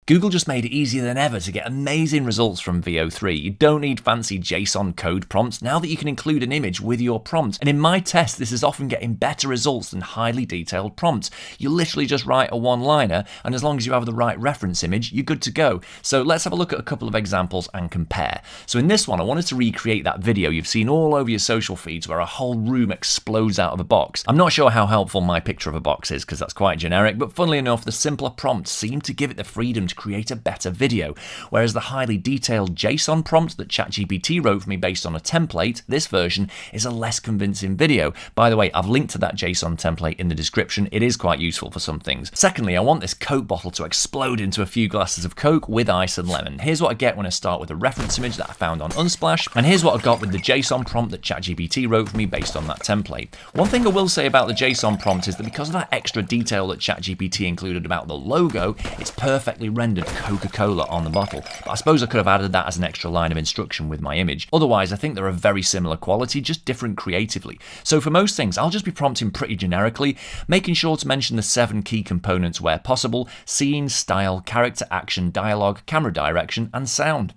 Google just made it easier than ever to get amazing results from Veo 3. You don't need fancy JSON code prompts now that you can include an image with your prompt. And in my test, this is often getting better results than highly detailed prompts. You literally just write a one-liner, and as long as you have the right reference image, you're good to go. So let's have a look at a couple of examples and compare. So in this one, I wanted to recreate that video you've seen all over your social feeds where a whole room explodes out of a box. I'm not sure how helpful my picture of a box is because that's quite generic, but funnily enough, the simpler prompts seem to give it the freedom to create a better video, whereas the highly detailed JSON prompt that ChatGPT wrote for me based on a template, this version, is a less convincing video. By the way, I've linked to that JSON template in the description. It is quite useful for some things. Secondly, I want this Coke bottle to explode into a few glasses of Coke with ice and lemon. Here's what I get when I start with a reference image that I found on Unsplash, and here's what I got with the JSON prompt that ChatGPT wrote for me based on that template. One thing I will say about the JSON prompt is that because of that extra detail that ChatGPT included about the logo, it's perfectly rendered Coca-Cola on the bottle. But I suppose I could have added that as an extra line of instruction with my image. Otherwise, I think they're of very similar quality, just different creatively. So for most things, I'll just be prompting pretty generically, making sure to mention the 7 key components where possible: scene, style, character, action, dialogue, camera direction, and sound.